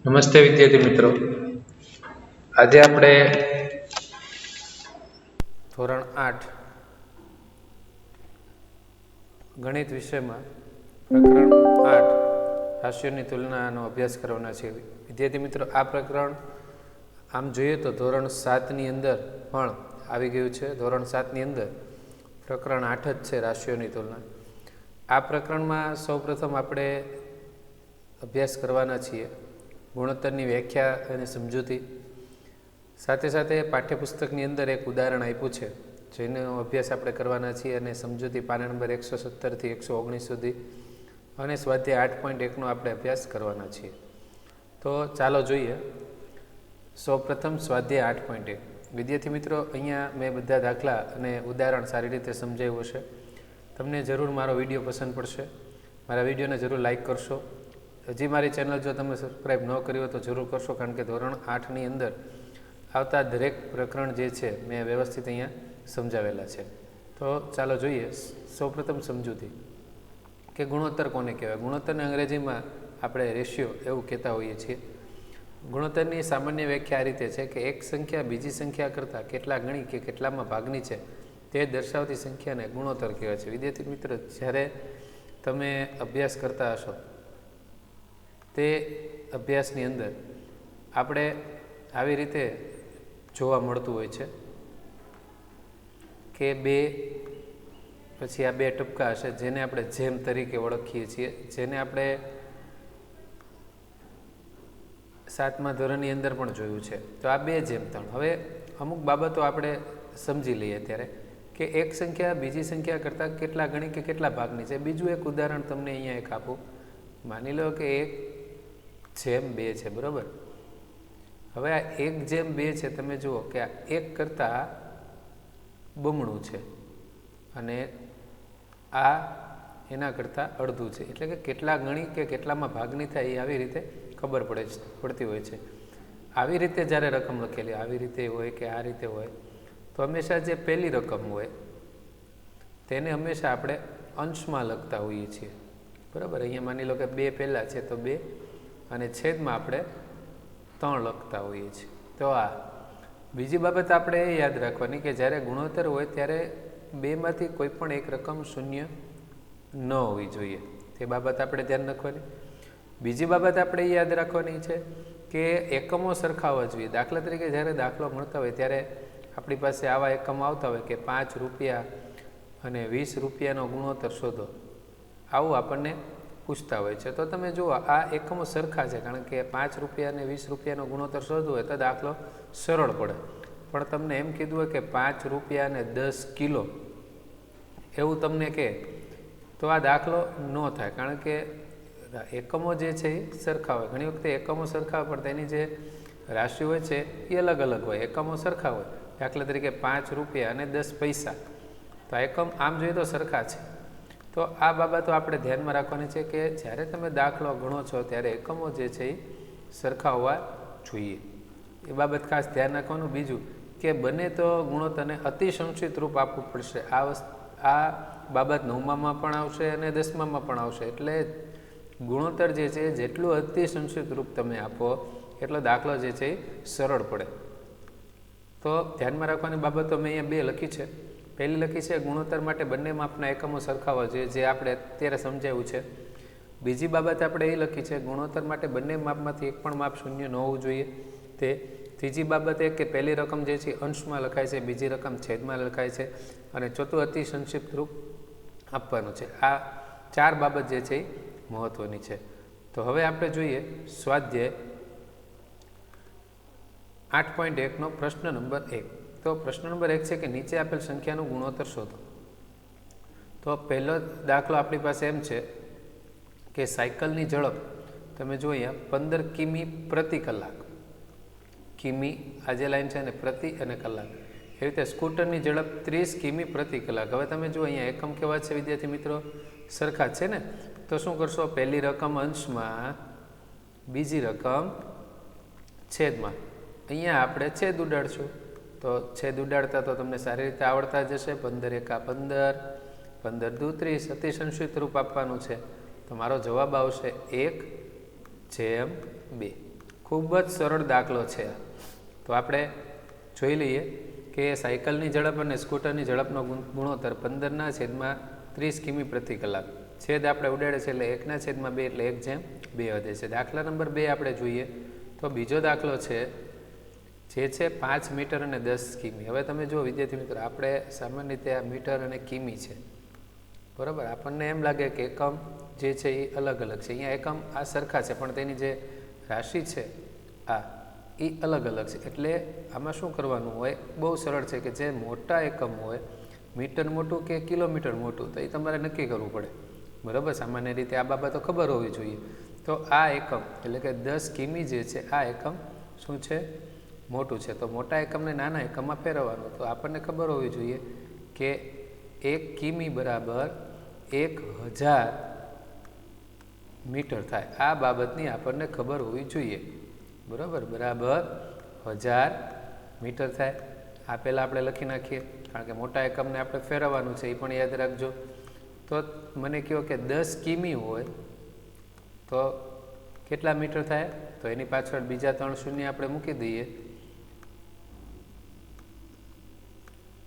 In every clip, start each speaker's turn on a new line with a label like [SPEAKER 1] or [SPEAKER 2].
[SPEAKER 1] નમસ્તે વિદ્યાર્થી મિત્રો, આજે આપણે
[SPEAKER 2] ધોરણ 8 ગણિત વિષયમાં પ્રકરણ 8 રાશિઓની તુલનાનો અભ્યાસ કરવાના છે. વિદ્યાર્થી મિત્રો, આ પ્રકરણ આમ જોઈએ તો ધોરણ 7ની અંદર પણ આવી ગયું છે. ધોરણ 7ની અંદર પ્રકરણ 8 જ છે, રાશિઓની તુલના. આ પ્રકરણમાં સૌપ્રથમ આપણે અભ્યાસ કરવાના છીએ ગુણોત્તરની વ્યાખ્યા અને સમજૂતી. સાથે સાથે પાઠ્યપુસ્તકની અંદર એક ઉદાહરણ આપ્યું છે જેનો અભ્યાસ આપણે કરવાના છીએ, અને સમજૂતી પાના નંબર 117થી 119 સુધી, અને સ્વાધ્યાય 8.1નો આપણે અભ્યાસ કરવાના છીએ. તો ચાલો જોઈએ. સૌપ્રથમ સ્વાધ્યાય 8.1. વિદ્યાર્થી મિત્રો, અહીંયા મેં બધા દાખલા અને ઉદાહરણ સારી રીતે સમજાવ્યું છે. તમને જરૂર મારો વિડીયો પસંદ પડશે. મારા વિડીયોને જરૂર લાઈક કરશો. હજી મારી ચેનલ જો તમે સબસ્ક્રાઈબ ન કરી હોય તો જરૂર કરશો, કારણ કે ધોરણ 8ની અંદર આવતા દરેક પ્રકરણ જે છે મેં વ્યવસ્થિત અહીંયા સમજાવેલા છે. તો ચાલો જોઈએ. સૌપ્રથમ સમજૂતી કે ગુણોત્તર કોને કહેવાય. ગુણોત્તરને અંગ્રેજીમાં આપણે રેશિયો એવું કહેતા હોઈએ છીએ. ગુણોત્તરની સામાન્ય વ્યાખ્યા આ રીતે છે કે એક સંખ્યા બીજી સંખ્યા કરતાં કેટલા ગણી કે કેટલામાં ભાગની છે તે દર્શાવતી સંખ્યાને ગુણોત્તર કહેવાય છે. વિદ્યાર્થી મિત્રો, જ્યારે તમે અભ્યાસ કરતા હશો તે અભ્યાસની અંદર આપણે આવી રીતે જોવા મળતું હોય છે કે બે, પછી આ બે ટપકા હશે જેને આપણે જેમ તરીકે ઓળખીએ છીએ, જેને આપણે 7મા ધોરણની અંદર પણ જોયું છે. તો આ 2:3. હવે અમુક બાબતો આપણે સમજી લઈએ ત્યારે કે એક સંખ્યા બીજી સંખ્યા કરતાં કેટલા ગણી કે કેટલા ભાગની છે. બીજું એક ઉદાહરણ તમને અહીંયા એક આપું. માની લો કે 1/2 છે, બરાબર. હવે આ 1/2 છે, તમે જુઓ કે આ 1 કરતાં બમણું છે અને આ એના કરતાં અડધું છે. એટલે કે કેટલા ગણી કે કેટલામાં ભાગની થાય એ આવી રીતે ખબર પડતી હોય છે. આવી રીતે જ્યારે રકમ લખેલી આવી રીતે હોય કે આ રીતે હોય, તો હંમેશા જે પહેલી રકમ હોય તેને હંમેશા આપણે અંશમાં લખતા હોઈએ છીએ, બરાબર. અહીંયા માની લો કે 2 પહેલાં છે તો 2, અને છેદમાં આપણે 3 લખતા હોઈએ છીએ. તો આ બીજી બાબત આપણે એ યાદ રાખવાની કે જ્યારે ગુણોત્તર હોય ત્યારે બેમાંથી કોઈ પણ એક રકમ શૂન્ય ન હોવી જોઈએ. તે બાબત આપણે ધ્યાન રાખવાની. બીજી બાબત આપણે એ યાદ રાખવાની છે કે એકમો સરખા હોવા જોઈએ. દાખલા તરીકે જ્યારે દાખલો મળતા હોય ત્યારે આપણી પાસે આવા એકમો આવતા હોય કે 5 રૂપિયા અને 20 રૂપિયાનો ગુણોત્તર શોધો, આવું આપણને પૂછતા હોય છે. તો તમે જુઓ, આ એકમો સરખા છે, કારણ કે 5 રૂપિયા અને 20 રૂપિયાનો ગુણોત્તર શોધવો હોય તો દાખલો સરળ પડે. પણ તમને એમ કીધું હોય કે 5 રૂપિયા અને 10 કિલો એવું તમને કહે તો આ દાખલો ન થાય, કારણ કે એકમો જે છે એ સરખા હોય. ઘણી વખતે એકમો સરખા હોય પણ તેની જે રાશિ હોય છે એ અલગ અલગ હોય. એકમો સરખા હોય, દાખલા તરીકે 5 રૂપિયા અને 10 પૈસા, તો આ એકમ આમ જોઈએ તો સરખા છે. તો આ બાબતો આપણે ધ્યાનમાં રાખવાની છે કે જ્યારે તમે દાખલો ગણો છો ત્યારે એકમો જે છે એ સરખા હોવા જોઈએ. એ બાબત ખાસ ધ્યાન રાખવાનું. બીજું કે બને તો ગુણોત્તરને અતિસંક્ષિપ્ત રૂપ આપવું પડશે. આ બાબત 9માં પણ આવશે અને 10માં પણ આવશે. એટલે ગુણોત્તર જે છે જેટલું અતિસંક્ષિપ્ત રૂપ તમે આપો એટલો દાખલો જે છે એ સરળ પડે. તો ધ્યાનમાં રાખવાની બાબતો મેં અહીંયા 2 લખી છે. પહેલી લખી છે ગુણોત્તર માટે બંને માપના એકમો સરખા હોવા જોઈએ, જે આપણે અત્યારે સમજાવ્યું છે. બીજી બાબત આપણે એ લખી છે ગુણોત્તર માટે બંને માપમાંથી એક પણ માપ શૂન્ય ન હોવું જોઈએ. તે ત્રીજી બાબત એ કે પહેલી રકમ જે છે અંશમાં લખાય છે, બીજી રકમ છેદમાં લખાય છે, અને ચોથું અતિ સંક્ષિપ્ત રૂપ આપવાનું છે. આ 4 બાબત જે છે એ મહત્વની છે. તો હવે આપણે જોઈએ સ્વાધ્યાય 8.1નો પ્રશ્ન નંબર 1. તો પ્રશ્ન નંબર 1 છે કે નીચે આપેલ સંખ્યાનું ગુણોત્તર શોધો. તો પહેલો દાખલો આપણી પાસે એમ છે કે સાયકલની ઝડપ તમે જો અહીંયા 15 કિમી પ્રતિ કલાક. કિમી આ જે લાઈન છે ને પ્રતિ અને કલાક. એવી રીતે સ્કૂટરની ઝડપ 30 કિમી પ્રતિ કલાક. હવે તમે જુઓ અહીંયા એકમ કેવા છે વિદ્યાર્થી મિત્રો? સરખા છે ને. તો શું કરશો? પહેલી રકમ અંશમાં, બીજી રકમ છેદમાં. અહીંયા આપણે છેદ ઉડાડશું. તો છેદ ઉડાડતા તો તમને સારી રીતે આવડતા જ હશે. 15 એકા 15, 15 દુ 30, અતિસંક્ષિપ્ત રૂપ આપવાનું છે. તો મારો જવાબ આવશે 1/2. ખૂબ જ સરળ દાખલો છે. તો આપણે જોઈ લઈએ કે સાયકલની ઝડપ અને સ્કૂટરની ઝડપનો ગુણોત્તર 15/30 કિમી પ્રતિ કલાક. છેદ આપણે ઉડાડે છે એટલે 1/2 એટલે 1/2 વધે છે. દાખલા નંબર 2 આપણે જોઈએ તો બીજો દાખલો છે જે છે 5 મીટર અને 10 કિમી. હવે તમે જો વિદ્યાર્થી મિત્રો, આપણે સામાન્ય રીતે આ મીટર અને કિમી છે, બરાબર. આપણને એમ લાગે કે એકમ જે છે એ અલગ અલગ છે. અહીંયા એકમ આ સરખા છે પણ તેની જે રાશિ છે એ અલગ અલગ છે. એટલે આમાં શું કરવાનું હોય, બહુ સરળ છે કે જે મોટા એકમ હોય, મીટર મોટું કે કિલોમીટર મોટું, તો એ તમારે નક્કી કરવું પડે, બરાબર. સામાન્ય રીતે આ બાબતો ખબર હોવી જોઈએ. તો આ એકમ એટલે કે 10 કિમી જે છે આ એકમ શું છે, મોટું છે. તો મોટા એકમને નાના એકમમાં ફેરવવાનું. તો આપણને ખબર હોવી જોઈએ કે 1 કિમી બરાબર 1000 મીટર થાય. આ બાબતની આપણને ખબર હોવી જોઈએ, બરાબર. બરાબર 1000 મીટર થાય. આ પહેલાં આપણે લખી નાખીએ, કારણ કે મોટા એકમને આપણે ફેરવવાનું છે, એ પણ યાદ રાખજો. તો મને કહો કે 10 કિમી હોય તો કેટલા મીટર થાય? તો એની પાછળ બીજા 3 શૂન્ય આપણે મૂકી દઈએ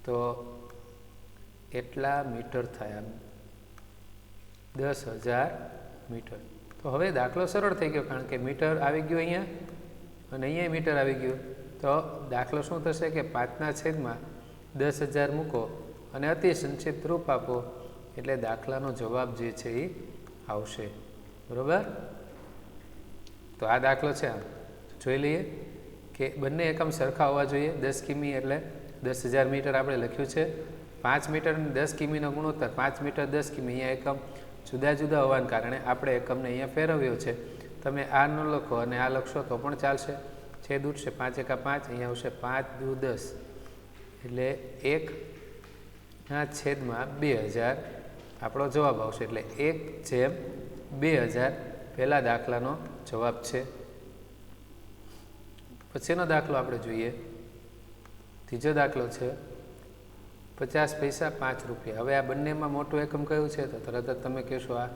[SPEAKER 2] તો એટલા મીટર થાય, 10,000 મીટર. તો હવે દાખલો સરળ થઈ ગયો, કારણ કે મીટર આવી ગયું અહીંયા અને અહીંયા મીટર આવી ગયું. તો દાખલો શું થશે કે 5/10,000 મૂકો અને અતિ સંક્ષિપ્ત રૂપ આપો એટલે દાખલાનો જવાબ જે છે એ આવશે, બરાબર. તો આ દાખલો છે, આમ જોઈ લઈએ કે બંને એકમ સરખા હોવા જોઈએ. 10 કિમી એટલે 10,000 મીટર આપણે લખ્યું છે. 5 મીટર અને 10 કિમીનો ગુણોત્તર 5 મીટર 10 કિમી. અહીંયા એકમ જુદા જુદા હોવાને કારણે આપણે એકમને અહીંયા ફેરવ્યો છે. તમે આ ન લખો અને આ લખશો તો પણ ચાલશે. છેદ ઉઠશે, 5 એકા 5, અહીંયા આવશે 5 દુ 10 એટલે 1/2000 આપણો જવાબ આવશે. એટલે 1/2000 પહેલા દાખલાનો જવાબ છે. પછીનો દાખલો આપણે જોઈએ. ત્રીજો દાખલો છે 50 પૈસા 5 રૂપિયા. હવે આ બંનેમાં મોટું એકમ કયું છે? તો તરત જ તમે કહેશો આ.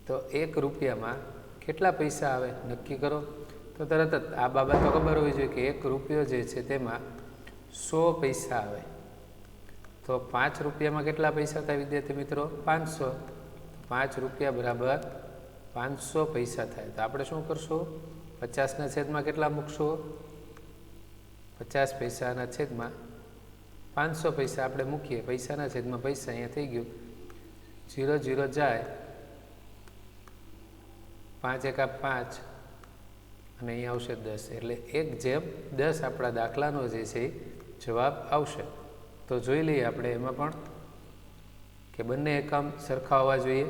[SPEAKER 2] તો 1 રૂપિયામાં કેટલા પૈસા આવે નક્કી કરો. તો તરત જ આ બાબત તો ખબર હોવી જોઈએ કે 1 રૂપિયો જે છે તેમાં 100 પૈસા આવે. તો 5 રૂપિયામાં કેટલા પૈસા થાય વિદ્યાર્થી મિત્રો? 500. 5 રૂપિયા બરાબર 500 પૈસા થાય. તો આપણે શું કરશું? 50ના છેદમાં કેટલા મૂકશું? 50 પૈસાના છેદમાં 500 પૈસા આપણે મૂકીએ. પૈસાના છેદમાં પૈસા, અહીંયા થઈ ગયું 0 0 જાય, 5 એકા 5 અને અહીંયા આવશે 10 એટલે 1/10 આપણા દાખલાનો જે છે એ જવાબ આવશે. તો જોઈ લઈએ આપણે એમાં પણ કે બંને એકમ સરખા હોવા જોઈએ.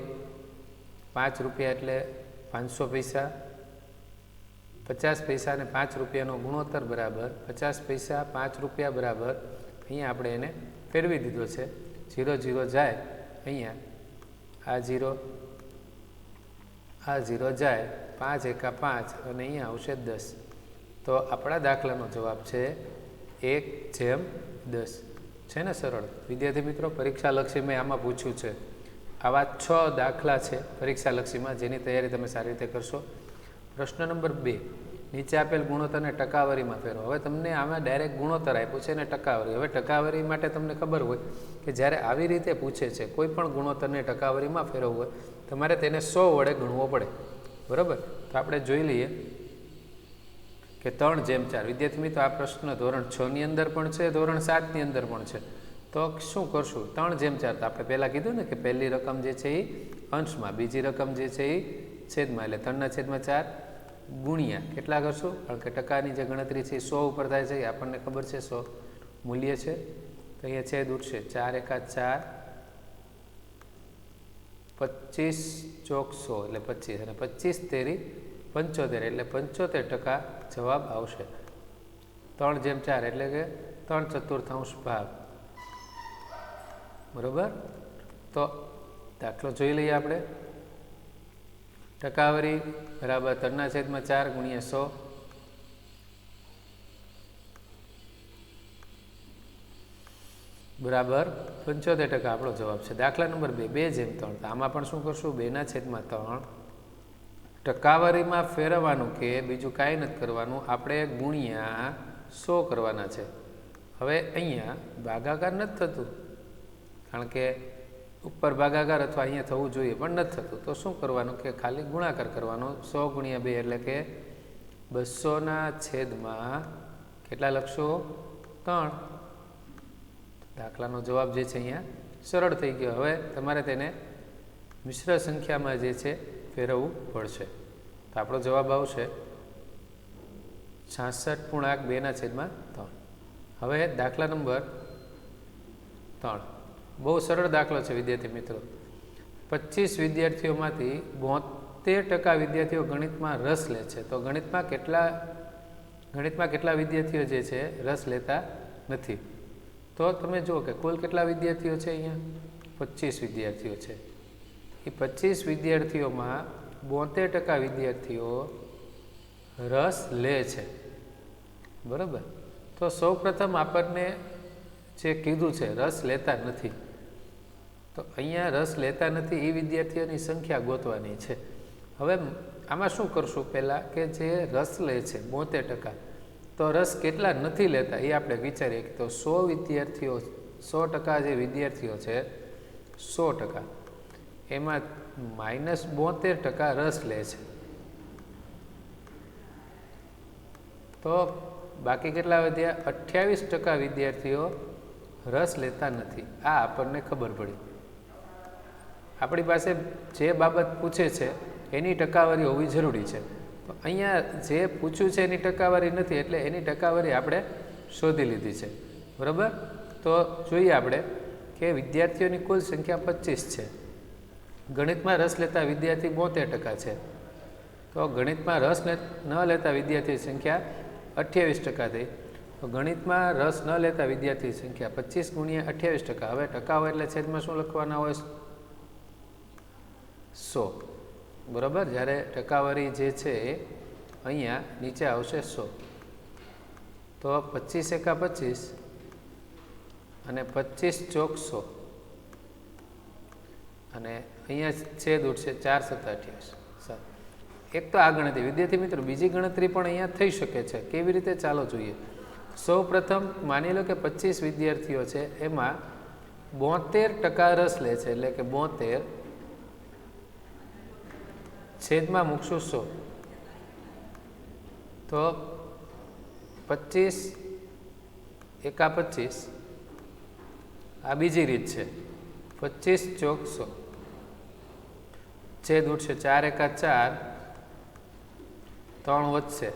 [SPEAKER 2] 5 રૂપિયા એટલે 500 પૈસા, 50 પૈસા અને 5 રૂપિયાનો ગુણોત્તર બરાબર 50 પૈસા 5 રૂપિયા બરાબર, અહીંયા આપણે એને ફેરવી દીધો છે. 0 0 જાય, અહીંયા આ 0 જાય, 5 એકા 5 અને અહીંયા આવશે 10. તો આપણા દાખલાનો જવાબ છે 1/10. છે ને સરળ વિદ્યાર્થી મિત્રો? પરીક્ષાલક્ષી મેં આમાં પૂછ્યું છે. આવા 6 દાખલા છે પરીક્ષાલક્ષીમાં, જેની તૈયારી તમે સારી રીતે કરશો. પ્રશ્ન નંબર 2, નીચે આપેલ ગુણોત્તરને ટકાવારીમાં ફેરવો. હવે તમને આમાં ડાયરેક્ટ ગુણોત્તર આપ્યું છે અને ટકાવારી. હવે ટકાવારી માટે તમને ખબર હોય કે જ્યારે આવી રીતે પૂછે છે કોઈ પણ ગુણોત્તરને ટકાવારીમાં ફેરવવું હોય તમારે તેને 100 વડે ગણવો પડે, બરાબર. તો આપણે જોઈ લઈએ કે 3/4. વિદ્યાર્થી મિત્રો, આ પ્રશ્ન ધોરણ 6ની અંદર પણ છે, ધોરણ 7ની અંદર પણ છે. તો શું કરશું? 3/4. તો આપણે પહેલાં કીધું ને કે પહેલી રકમ જે છે એ અંશમાં, બીજી રકમ જે છે એ છેદમાં, એટલે 3/4 ગુણ્યા કેટલા કરશું? કારણ કે ટકાની જે ગણતરી છે એ 100 ઉપર થાય છે, એ આપણને ખબર છે 100 મૂલ્ય છે. તો અહીંયા છેદ ઉઠશે, 4 એકા 4, 25 ચોક 100 એટલે 25 અને 25 તેરી 75 એટલે 75% જવાબ આવશે. 3/4 એટલે કે 3/4 ભાગ, બરોબર. તો દાખલો જોઈ લઈએ આપણે. ટકાવારી બરાબર 3/4 ગુણ્યા 100 બરાબર 75% આપણો જવાબ છે. દાખલા નંબર 2, 2/3. તો આમાં પણ શું કરશું? 2/3 ટકાવારીમાં ફેરવવાનું કે બીજું કાંઈ નથી કરવાનું, આપણે ગુણ્યા 100 કરવાના છે. હવે અહીંયા ભાગાકાર નથી થતું, કારણ કે ઉપર ભાગાકાર અથવા અહીંયા થવું જોઈએ પણ નથી થતું. તો શું કરવાનું કે ખાલી ગુણાકાર કરવાનો. 100 ગુણ્યા 2 એટલે કે 200ના છેદમાં કેટલા લખશો? 3. દાખલાનો જવાબ જે છે અહીંયા સરળ થઈ ગયો. હવે તમારે તેને મિશ્ર સંખ્યામાં જે છે ફેરવવું પડશે. તો આપણો જવાબ આવશે 66.2/3. હવે દાખલા નંબર 3. બહુ સરળ દાખલો છે વિદ્યાર્થી મિત્રો. 25 વિદ્યાર્થીઓમાંથી 72% વિદ્યાર્થીઓ ગણિતમાં રસ લે છે. તો ગણિતમાં કેટલા વિદ્યાર્થીઓ જે છે રસ લેતા નથી? તો તમે જુઓ કે કુલ કેટલા વિદ્યાર્થીઓ છે? અહીંયા 25 વિદ્યાર્થીઓ છે. એ 25 વિદ્યાર્થીઓમાં 72% વિદ્યાર્થીઓ રસ લે છે. બરાબર. તો સૌપ્રથમ આપણને જે કીધું છે રસ લેતા નથી, તો અહીંયા રસ લેતા નથી એ વિદ્યાર્થીઓની સંખ્યા ગોતવાની છે. હવે આમાં શું કરશું? પહેલાં કે જે રસ લે છે 72%, તો રસ કેટલા નથી લેતા એ આપણે વિચારીએ. તો 100 વિદ્યાર્થીઓ, 100% જે વિદ્યાર્થીઓ છે 100%, એમાં -72% રસ લે છે. તો બાકી કેટલા વધ્યા? 28% વિદ્યાર્થીઓ રસ લેતા નથી. આ આપણને ખબર પડી. આપણી પાસે જે બાબત પૂછે છે એની ટકાવારી હોવી જરૂરી છે. તો અહીંયા જે પૂછ્યું છે એની ટકાવારી નથી, એટલે એની ટકાવારી આપણે શોધી લીધી છે. બરાબર. તો જોઈએ આપણે કે વિદ્યાર્થીઓની કુલ સંખ્યા 25 છે. ગણિતમાં રસ લેતા વિદ્યાર્થી 72% છે. તો ગણિતમાં રસ ન લેતા વિદ્યાર્થી સંખ્યા 28% થઈ. તો ગણિતમાં રસ ન લેતા વિદ્યાર્થી સંખ્યા 25 ગુણ્યા 28%. હવે ટકા હોય એટલે છેદમાં શું લખવાના હોય? 100. બરાબર. જ્યારે ટકાવારી જે છે અહીંયા નીચે આવશે 100. તો 25 એકા 25 અને 25 ચોક 100, અને અહીંયા છેદ ઉઠશે 4 × 28. એક તો આ ગણતરી. વિદ્યાર્થી મિત્રો બીજી ગણતરી પણ અહીંયા થઈ શકે છે. કેવી રીતે? ચાલો જોઈએ. સૌ પ્રથમ માની લો કે 25 વિદ્યાર્થીઓ છે, એમાં 72% રસ લે છે, એટલે કે 72 છેદમાં મૂકશું 100. તો 25 એકા 25, આ બીજી રીત છે. 25 ચોક 100, છેદ ઉઠશે 4 એકા 4, 3 વધશે.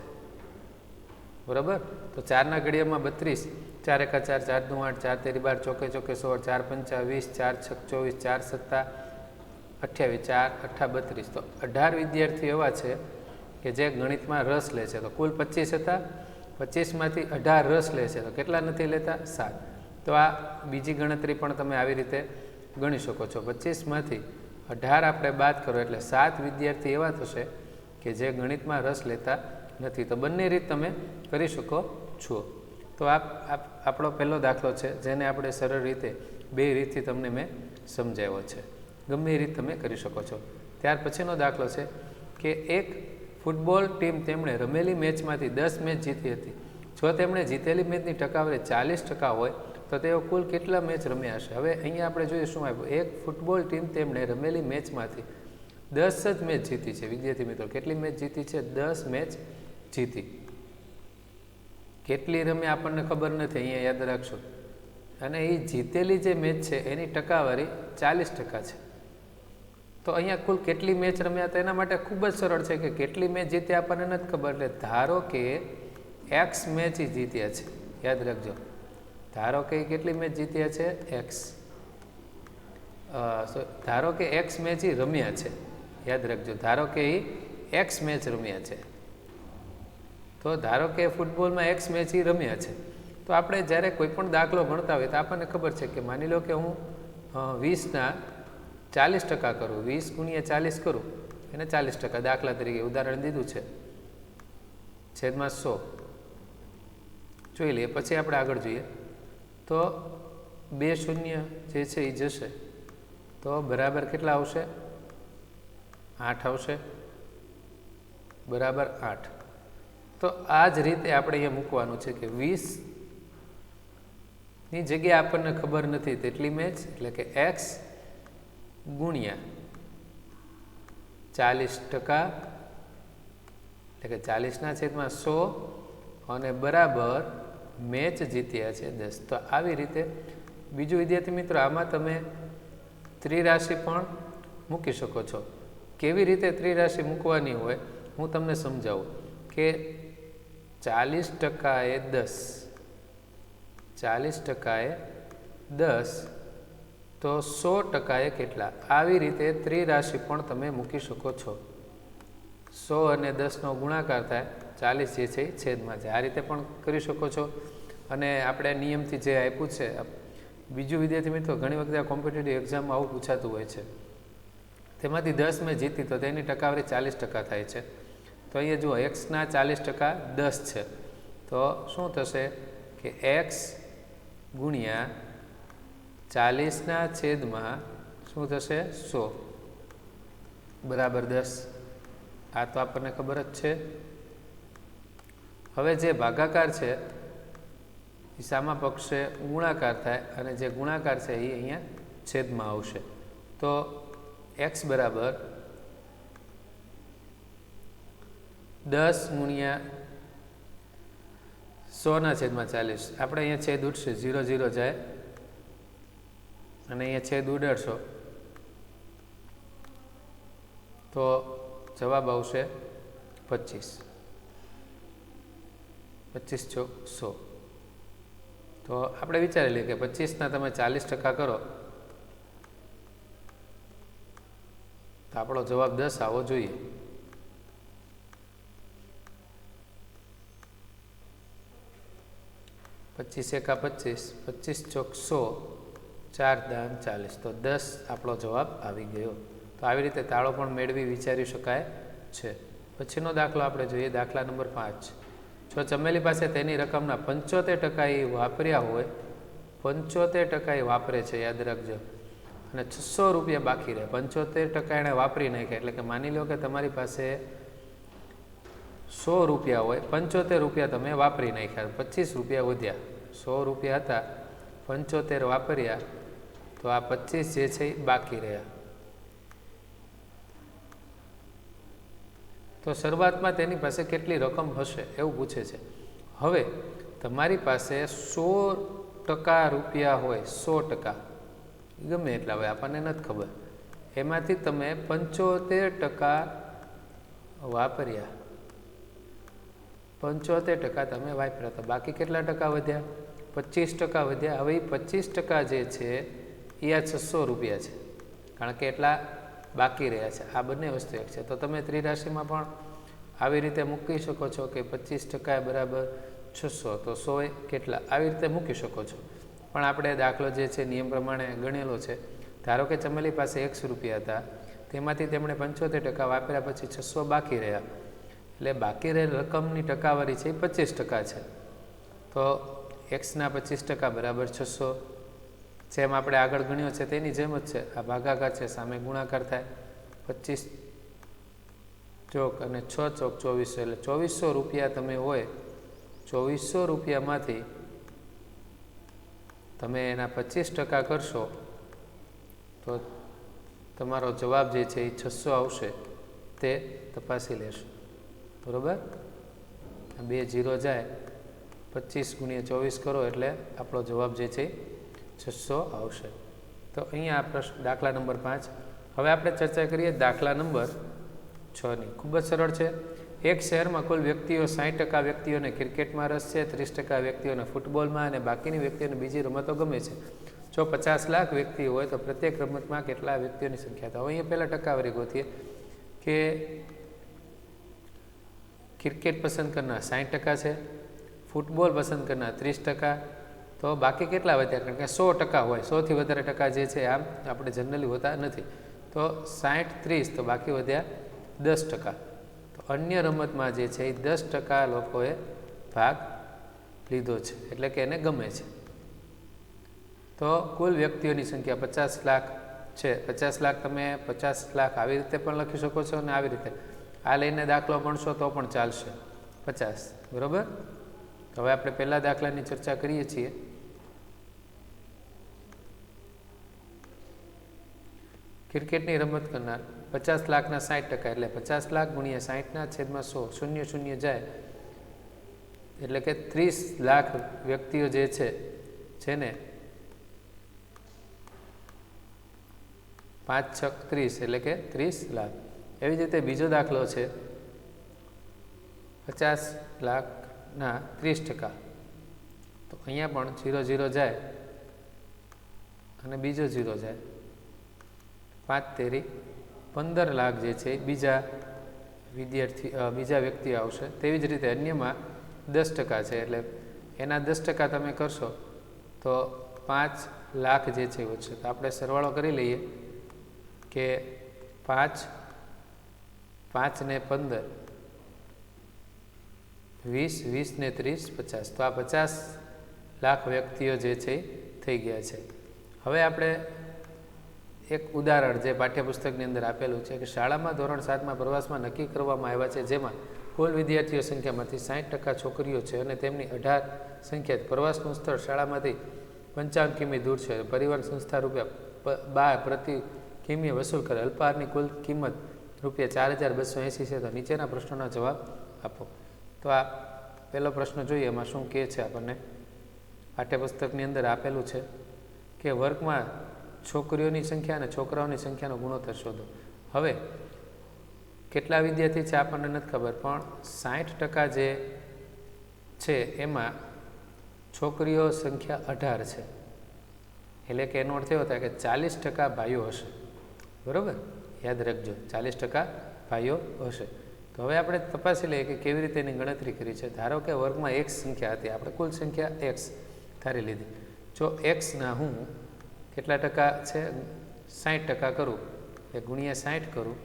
[SPEAKER 2] બરાબર. તો 4ના ઘડિયામાં 32, 4 એકા 4, 4 દુ 8, 4 તેરી 12, ચોકે ચોકે 16, 4 પંચા 20, 4 છક 24, 4 સત્તા 28, 4 અઠ્ઠા 32. તો 18 વિદ્યાર્થીઓ એવા છે કે જે ગણિતમાં રસ લે છે. તો કુલ 25 હતા, 25માંથી 18 રસ લે છે. તો કેટલા નથી લેતા? 7. તો આ બીજી ગણતરી પણ તમે આવી રીતે ગણી શકો છો. 25માંથી 18 આપણે બાદ કરો એટલે 7 વિદ્યાર્થી એવા થશે કે જે ગણિતમાં રસ લેતા નથી. તો બંને રીત તમે કરી શકો છો. તો આપણો પહેલો દાખલો છે, જેને આપણે સરળ રીતે બે રીતથી તમને મેં સમજાવ્યો છે. ગમે એ રીત તમે કરી શકો છો. ત્યાર પછીનો દાખલો છે કે એક ફૂટબોલ ટીમ તેમણે રમેલી મેચમાંથી 10 મેચ જીતી હતી. જો તેમણે જીતેલી મેચની ટકાવારી 40% હોય તો તેઓ કુલ કેટલા મેચ રમ્યા હશે? હવે અહીંયા આપણે જોઈએ શું આપ્યું. એક ફૂટબોલ ટીમ તેમણે રમેલી મેચમાંથી 10 જ મેચ જીતી છે. વિદ્યાર્થી મિત્રો કેટલી મેચ જીતી છે? 10 મેચ જીતી. કેટલી રમે આપણને ખબર નથી, અહીંયા યાદ રાખશો. અને એ જીતેલી જે મેચ છે એની ટકાવારી 40% છે. તો અહીંયા કુલ કેટલી મેચ રમ્યા હતા? એના માટે ખૂબ જ સરળ છે કે કેટલી મેચ જીતી આપણને નથી ખબર, એટલે ધારો કે એક્સ મેચ જીત્યા છે. યાદ રાખજો. ધારો કે કેટલી મેચ જીત્યા છે? એક્સ. ધારો કે એક્સ મેચ રમ્યા છે. યાદ રાખજો. ધારો કે એ એક્સ મેચ રમ્યા છે. તો ધારો કે ફૂટબોલમાં એક્સ મેચ રમ્યા છે. તો આપણે જ્યારે કોઈ પણ દાખલો ગણતા હોય તો આપણને ખબર છે કે માની લો કે હું 20ના 40% કરું, 20 ગુણ્યા 40 કરું, એને 40%. દાખલા તરીકે ઉદાહરણ દીધું છે, છેદમાં 100 જોઈ લઈએ. પછી આપણે આગળ જોઈએ તો 2 શૂન્ય જે છે એ જશે તો બરાબર કેટલા આવશે? 8 આવશે. બરાબર 8. તો આ જ રીતે આપણે અહીંયા મૂકવાનું છે કે 20ની જગ્યાએ આપણને ખબર નથી તેટલી મેચ, એટલે કે x ગુણ્યા 40%, એટલે કે 40/100 અને બરાબર મેચ જીત્યા છે 10. તો આવી રીતે બીજું વિદ્યાર્થી મિત્રો, આમાં તમે ત્રિરાશિ પણ મૂકી શકો છો. કેવી રીતે ત્રિરાશિ મૂકવાની હોય હું તમને સમજાવું કે 40% એ 10, 40% એ 10 તો 100% એ કેટલા? આવી રીતે ત્રિરાશિ પણ તમે મૂકી શકો છો. 100 અને 10નો ગુણાકાર થાય 40 જે છે એ છેદમાં છે. આ રીતે પણ કરી શકો છો. અને આપણે નિયમથી જે આપ્યું છે, બીજું વિદ્યાર્થી મિત્રો, ઘણી વખતે આ કોમ્પિટિટિવ એક્ઝામમાં આવું પૂછાતું હોય છે. તેમાંથી 10 મેં જીતી તો તેની ટકાવારી 40% થાય છે. તો અહીંયા જુઓ, એક્સના 40% 10 છે. તો શું થશે કે એક્સ ગુણ્યા 40ના છેદમાં શું થશે? 100 બરાબર 10. આ તો આપણને ખબર જ છે. હવે જે ભાગાકાર છે એ સામા પક્ષે ગુણાકાર થાય અને જે ગુણાકાર છે એ અહીંયા છેદમાં આવશે. તો એક્સ બરાબર 10 ગુણ્યા 100/40. આપણે અહીંયા છેદ ઉડશે, 0 0 જાય અને અહીંયા છેદ ઉડાડશો તો જવાબ આવશે 25. 25 ચોક 100. તો આપણે વિચારી લઈએ કે 25ના તમે 40% કરો તો આપણો જવાબ 10 આવવો જોઈએ. પચીસ એકા 25, 25 ચોક 100, 4 દાન 40. તો 10 આપણો જવાબ આવી ગયો. તો આવી રીતે તાળો પણ મેળવી વિચારી શકાય છે. પછીનો દાખલો આપણે જોઈએ, દાખલા નંબર 5. જો ચમેલી પાસે તેની રકમના 75% એ વાપર્યા હોય, 75% એ વાપરે છે, યાદ રાખજો, અને 600 રૂપિયા બાકી રહે. 75% એણે વાપરી નાખ્યા, એટલે કે માની લો કે તમારી પાસે 100 રૂપિયા હોય, 75 રૂપિયા તમે વાપરી નાખ્યા, 25 રૂપિયા વધ્યા. 100 રૂપિયા હતા, 75 વાપર્યા, તો આ 25 જે છે એ બાકી રહ્યા. તો શરૂઆતમાં તેની પાસે કેટલી રકમ હશે એવું પૂછે છે. હવે તમારી પાસે 100% રૂપિયા હોય, 100% ગમે એટલા હોય, આપણને નથી ખબર, એમાંથી તમે 75% વાપર્યા, 75% તમે વાપર્યા, તો બાકી કેટલા ટકા વધ્યા? 25% વધ્યા. હવે એ 25% જે છે એ આ 600 રૂપિયા છે, કારણ કે એટલા બાકી રહ્યા છે. આ બંને વસ્તુ એક છે. તો તમે ત્રિરાશિમાં પણ આવી રીતે મૂકી શકો છો કે 25% બરાબર 600, તો 100 એ કેટલા? આવી રીતે મૂકી શકો છો. પણ આપણે દાખલો જે છે નિયમ પ્રમાણે ગણેલો છે. ધારો કે ચમેલી પાસે 100 રૂપિયા હતા, તેમાંથી તેમણે 75% વાપર્યા, પછી 600 બાકી રહ્યા, એટલે બાકી રહેલ રકમની ટકાવારી છે એ 25% છે. તો એક્સના 25% બરાબર 600. જેમ આપણે આગળ ગણ્યો છે તેની જેમ જ છે. આ ભાગાકાર છે, સામે ગુણાકાર થાય. 25 ચોક અને 6 ચોક 2400, એટલે 2400 રૂપિયા તમે હોય, 2400 રૂપિયામાંથી તમે એના 25% કરશો તો તમારો જવાબ જે છે એ 600 આવશે. તે તપાસી લેશો, બરાબર. 2 0 જાય, 25 ગુણ્યા 24 કરો એટલે આપણો જવાબ જે છે 600 આવશે. તો અહીંયા પ્રશ્ન દાખલા નંબર 5. હવે આપણે ચર્ચા કરીએ દાખલા નંબર 6ની. ખૂબ જ સરળ છે. એક શહેરમાં કુલ વ્યક્તિઓ 60% વ્યક્તિઓને ક્રિકેટમાં રસ છે, 30% વ્યક્તિઓને ફૂટબોલમાં અને બાકીની વ્યક્તિઓને બીજી રમતો ગમે છે. જો 50 લાખ વ્યક્તિઓ હોય તો પ્રત્યેક રમતમાં કેટલા વ્યક્તિઓની સંખ્યા? તો અહીંયા પહેલાં ટકાવારી ગોતીએ કે ક્રિકેટ પસંદ કરનાર 60% છે, ફૂટબોલ પસંદ કરનાર 30%, તો બાકી કેટલા વધ્યા? કારણ કે 100% હોય, 100થી વધારે ટકા જે છે આમ આપણે જનરલી હોતા નથી. તો 60 30, તો બાકી વધ્યા 10%. તો અન્ય રમતમાં જે છે એ 10% લોકોએ ભાગ લીધો છે, એટલે કે એને ગમે છે. તો કુલ વ્યક્તિઓની સંખ્યા 50 લાખ છે. 50 લાખ તમે 50 લાખ આવી રીતે પણ લખી શકો છો અને આવી રીતે. આ લઈને દાખલો ગણશો તો પણ ચાલશે 50, બરાબર. તો હવે આપણે પહેલા દાખલાની ચર્ચા કરીએ છીએ. ક્રિકેટની રમત કરનાર 50 લાખના 60%, એટલે 50 લાખ ગુણ્યા 60 ના છેદમાં 100, શૂન્ય શૂન્ય જાય, એટલે કે 30 લાખ વ્યક્તિઓ જે છે જેને 5 છક 30, એટલે કે 30 લાખ. એવી જ રીતે બીજો દાખલો છે 50 લાખના 30%, તો અહીંયા પણ 0 0 જાય અને બીજો 0 જાય, 5 તેરી 15 લાખ જે છે બીજા વ્યક્તિ આવશે. તેવી જ રીતે અન્યમાં 10% છે, એટલે એના 10% તમે કરશો તો 5 લાખ જે છે વધશે. તો આપણે સરવાળો કરી લઈએ કે 5 ને 15, 20, 20 ને 30, 50. તો આ 50 લાખ વ્યક્તિઓ જે છે થઈ ગયા છે. હવે આપણે એક ઉદાહરણ જે પાઠ્યપુસ્તકની અંદર આપેલું છે કે શાળામાં ધોરણ 7માં પ્રવાસમાં નક્કી કરવામાં આવ્યા છે, જેમાં કુલ વિદ્યાર્થીઓ સંખ્યામાંથી 60% છોકરીઓ છે અને તેમની 18 સંખ્યા. પ્રવાસનું સ્થળ શાળામાંથી 55 કિમી દૂર છે. પરિવહન સંસ્થા ₹12 પ્રતિ કિમીએ વસૂલ કરે. અલ્પાહારની કુલ કિંમત ₹4280 છે. તો નીચેના પ્રશ્નોના જવાબ આપો. તો આ પહેલો પ્રશ્ન જોઈએ, એમાં શું કહે છે આપણને. પાઠ્યપુસ્તકની અંદર આપેલું છે કે વર્ગમાં છોકરીઓની સંખ્યા અને છોકરાઓની સંખ્યાનો ગુણોત્તર શોધો. હવે કેટલા વિદ્યાર્થી છે આપણને નથી ખબર, પણ 60% જે છે એમાં છોકરીઓ સંખ્યા 18 છે, એટલે કે એનો અર્થ એવો થાય કે 40% ભાઈઓ હશે, બરાબર. યાદ રાખજો, 40% ભાઈઓ હશે. તો હવે આપણે તપાસી લઈએ કે કેવી રીતે એની ગણતરી કરી છે. ધારો કે વર્ગમાં x સંખ્યા હતી, આપણે કુલ સંખ્યા x ધારી લીધી. જો xના હું કેટલા ટકા છે 60% કરું, એ ગુણ્યા 60 કરું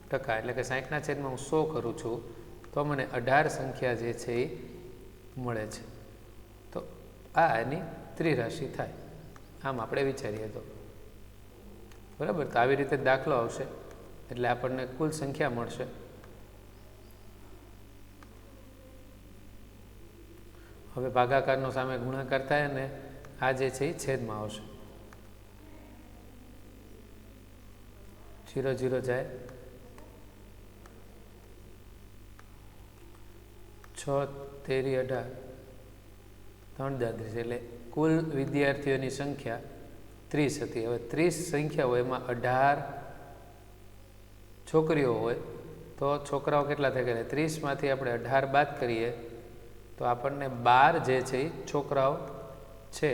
[SPEAKER 2] ટકા, એટલે કે 60 ના છેદમાં હું 100 કરું છું, તો મને 18 સંખ્યા જે છે એ મળે છે. તો આ એની ત્રિરાશિ થાય. આમ આપણે વિચારીએ તો, બરાબર. તો આવી રીતે દાખલો આવશે એટલે આપણને કુલ સંખ્યા મળશે. હવે ભાગાકારનો સામે ગુણાકાર થાય અને આ જે છે એ છેદમાં આવશે. 0 0 જાય, 6 તેરી 18, 3 દાદરી, એટલે કુલ વિદ્યાર્થીઓની સંખ્યા 30 હતી. હવે 30 સંખ્યા હોય એમાં 18 છોકરીઓ હોય તો છોકરાઓ કેટલા થઈ ગયા? 30માંથી આપણે 18 બાદ કરીએ તો આપણને 12 જે છે એ છોકરાઓ છે,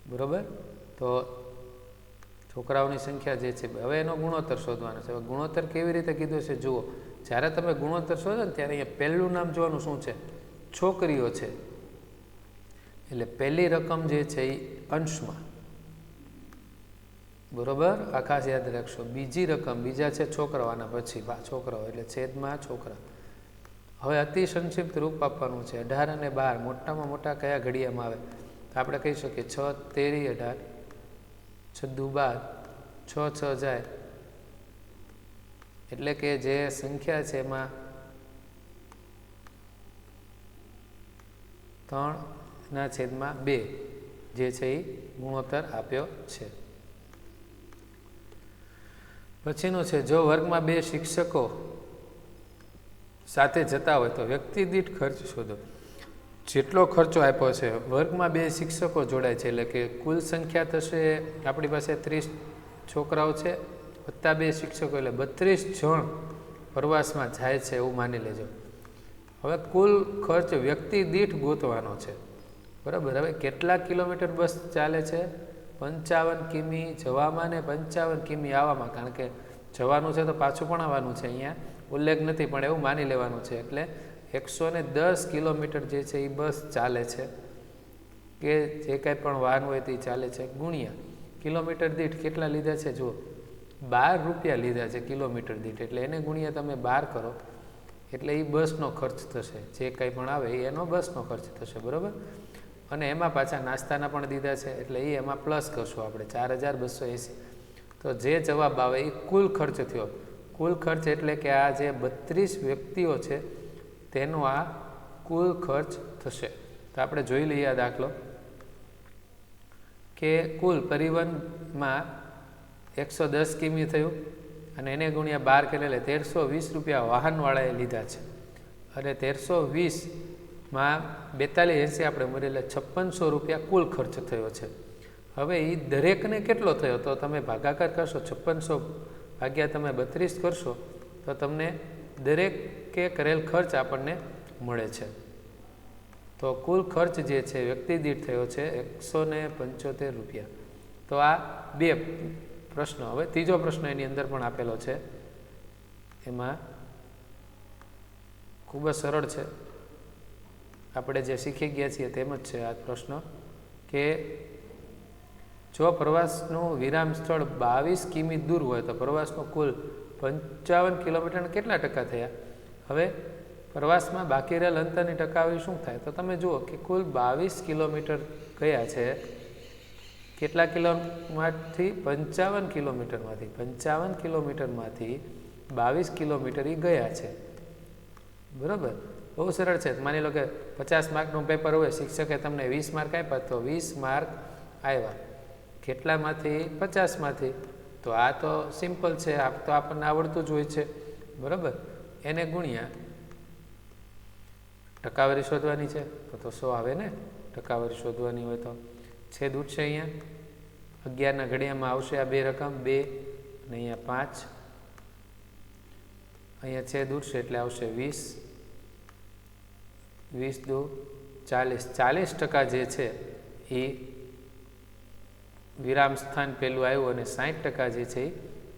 [SPEAKER 2] બરાબર. તો છોકરાઓની સંખ્યા જે છે, હવે એનો ગુણોત્તર શોધવાનો છે. હવે ગુણોત્તર કેવી રીતે કીધું છે જુઓ. જ્યારે તમે ગુણોત્તર શોધો ને ત્યારે અહીંયા પહેલું નામ જોવાનું શું છે? છોકરીઓ છે, એટલે પહેલી રકમ જે છે એ અંશમાં, બરોબર. આ ખાસ યાદ રાખશો. બીજી રકમ, બીજા છે છોકરાઓ, આના પછી છોકરાઓ એટલે છેદમાં છોકરા. હવે અતિ સંક્ષિપ્ત રૂપ આપવાનું છે. 18 અને 12 મોટામાં મોટા કયા ઘડિયામાં આવે? તો આપણે કહી શકીએ 6 તેરી 18, 6 દુ 12, 6 6 જાય, એટલે કે જે સંખ્યા છે એમાં 3/2 જે છે એ ગુણોત્તર આપ્યો છે. પછીનું છે, જો વર્ગમાં 2 શિક્ષકો સાથે જતા હોય તો વ્યક્તિ દીઠ ખર્ચ શોધો. જેટલો ખર્ચો આપ્યો છે, વર્ગમાં 2 શિક્ષકો જોડાય છે, એટલે કે કુલ સંખ્યા થશે આપણી પાસે 30 છોકરાઓ છે વત્તા 2 શિક્ષકો, એટલે 32 જણ પ્રવાસમાં જાય છે એવું માની લેજો. હવે કુલ ખર્ચ વ્યક્તિ દીઠ ગોતવાનો છે, બરાબર. હવે કેટલા કિલોમીટર બસ ચાલે છે? 55 કિમી જવામાં ને 55 કિમી આવવામાં, કારણ કે જવાનું છે તો પાછું પણ આવવાનું છે, અહીંયા ઉલ્લેખ નથી પણ એવું માની લેવાનું છે. એટલે 110 કિલોમીટર જે છે એ બસ ચાલે છે, કે જે કાંઈ પણ વાહન હોય તે ચાલે છે, ગુણ્યા કિલોમીટર દીઠ કેટલા લીધા છે? જુઓ, 12 રૂપિયા લીધા છે કિલોમીટર દીઠ, એટલે એને ગુણ્યા તમે 12 કરો એટલે એ બસનો ખર્ચ થશે. જે કંઈ પણ આવે એનો બસનો ખર્ચ થશે, બરાબર. અને એમાં પાછા નાસ્તાના પણ દીધા છે, એટલે એ એમાં પ્લસ કરશું આપણે 4280. તો જે જવાબ આવે એ કુલ ખર્ચ થયો. કુલ ખર્ચ એટલે કે આ જે 32 વ્યક્તિઓ છે તેનો આ કુલ ખર્ચ થશે. તો આપણે જોઈ લઈએ આ દાખલો કે કુલ પરિવહનમાં 110 કિમી થયું અને એને ગુણ્યા 12 કરે એટલે 1320 રૂપિયા વાહનવાળાએ લીધા છે અને 1320માં 4280 આપણે મળે એટલે 5600 રૂપિયા કુલ ખર્ચ થયો છે. હવે એ દરેકને કેટલો થયો તો તમે ભાગાકાર કરશો, 5600 ભાગ્યા તમે 32 કરશો તો તમને દરેકે કરેલ ખર્ચ આપણને મળે છે. તો કુલ ખર્ચ જે છે વ્યક્તિ દીઠ થયો છે 175 રૂપિયા. તો આ બે પ્રશ્નો. હવે ત્રીજો પ્રશ્ન એની અંદર પણ આપેલો છે, એમાં ખૂબ જ સરળ છે, આપણે જે શીખી ગયા છીએ તેમ જ છે આ પ્રશ્ન કે જો પ્રવાસનું વિરામ સ્થળ 22 કિમી દૂર હોય તો પ્રવાસનો કુલ 55 કિલોમીટરના કેટલા ટકા થયા. હવે પ્રવાસમાં બાકી રહેલ અંતરની ટકાવારી શું થાય તો તમે જુઓ કે કુલ 22 કિલોમીટર ગયા છે. કેટલા કિલોમાંથી 55 કિલોમીટરમાંથી 22 કિલોમીટર એ ગયા છે. બરાબર, બહુ સરળ છે. માની લો કે 50 માર્કનું પેપર હોય, શિક્ષકે તમને 20 માર્ક આપ્યા તો 20 માર્ક આવ્યા. કેટલામાંથી 50માંથી. તો આ તો સિમ્પલ છે, આ તો આપણને આવડતું જ હોય છે. બરાબર, એને ગુણ્યા ટકાવારી શોધવાની છે તો 100 આવે ને. ટકાવારી શોધવાની હોય તો છેદ ઉઠશે. અહીંયા 11ના ઘડિયામાં આવશે આ બે રકમ 2 અને અહીંયા 5. અહીંયા છેદ ઉઠશે એટલે આવશે 20. 20 દુ 40. 40% જે છે એ વિરામ સ્થાન પહેલું આવ્યું અને 60% જે છે એ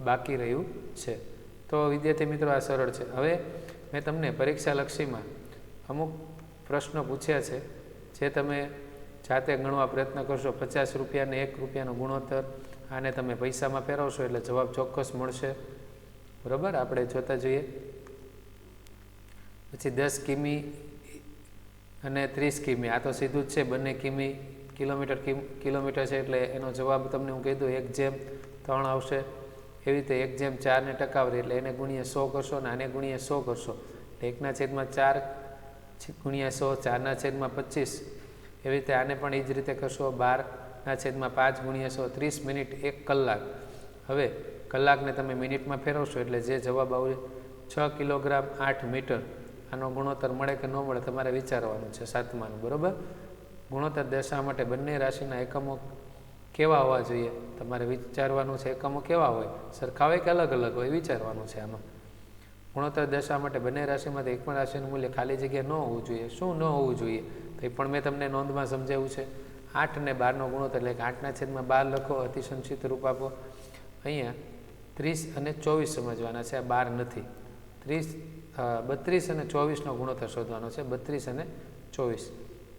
[SPEAKER 2] બાકી રહ્યું છે. તો વિદ્યાર્થી મિત્રો આ સરળ છે. હવે મેં તમને પરીક્ષા લક્ષીમાં અમુક પ્રશ્નો પૂછ્યા છે જે તમે જાતે ગણવા પ્રયત્ન કરશો. 50 રૂપિયાને 1 રૂપિયાનો ગુણોત્તર, આને તમે પૈસામાં ફેરવશો એટલે જવાબ ચોક્કસ મળશે. બરાબર, આપણે જોતા જોઈએ. પછી 10 કિમી અને 30 કિમી, આ તો સીધું જ છે. બંને કિલોમીટર છે એટલે એનો જવાબ તમને હું કહી દઉં 1/3 આવશે. એવી રીતે 1/4 ને ટકાવારી એટલે એને ગુણ્યા 100 કરશો અને આને ગુણ્યા 100 કરશો એટલે 1/4 ગુણ્યા 100 4/25. એવી રીતે આને પણ એ જ રીતે કરશો 12/5 ગુણ્યા 100 30 મિનિટ 1 કલાક. હવે કલાકને તમે મિનિટમાં ફેરવશો એટલે જે જવાબ આવશે 6 કિલોગ્રામ 8 મીટર. આનો ગુણોત્તર મળે કે ન મળે તમારે વિચારવાનું છે 7માનું. બરાબર, ગુણોત્તર દર્શાવવા માટે બંને રાશિના એકમો કેવા હોવા જોઈએ તમારે વિચારવાનું છે. એકમો કેવા હોય, સરખા હોય કે અલગ અલગ હોય, વિચારવાનું છે. આમાં ગુણોત્તર દર્શાવવા માટે બંને રાશિમાંથી એક પણ રાશિનું મૂલ્ય ખાલી જગ્યા ન હોવું જોઈએ. શું ન હોવું જોઈએ તો એ પણ મેં તમને નોંધમાં સમજાવ્યું છે. 8 અને 12નો ગુણોત્તર એટલે કે 8/12 લખો, અતિસંક્ષિપ્ત રૂપ આપો. અહીંયા 30 અને 24 સમજવાના છે, આ 12 નથી. 32 અને 24નો ગુણોત્તર શોધવાનો છે. 32 અને 24,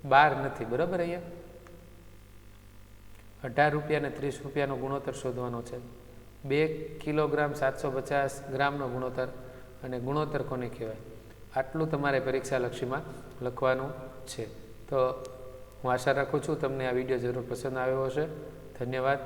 [SPEAKER 2] 12 નથી. બરાબર, અહીંયા 18 રૂપિયા અને 30 રૂપિયાનો ગુણોત્તર શોધવાનો છે. 2 કિલોગ્રામ 750 ગ્રામનો ગુણોત્તર, અને ગુણોત્તર કોને કહેવાય આટલું તમારે પરીક્ષા લક્ષીમાં લખવાનું છે. તો હું આશા રાખું છું તમને આ વિડીયો જરૂર પસંદ આવ્યો હશે. ધન્યવાદ.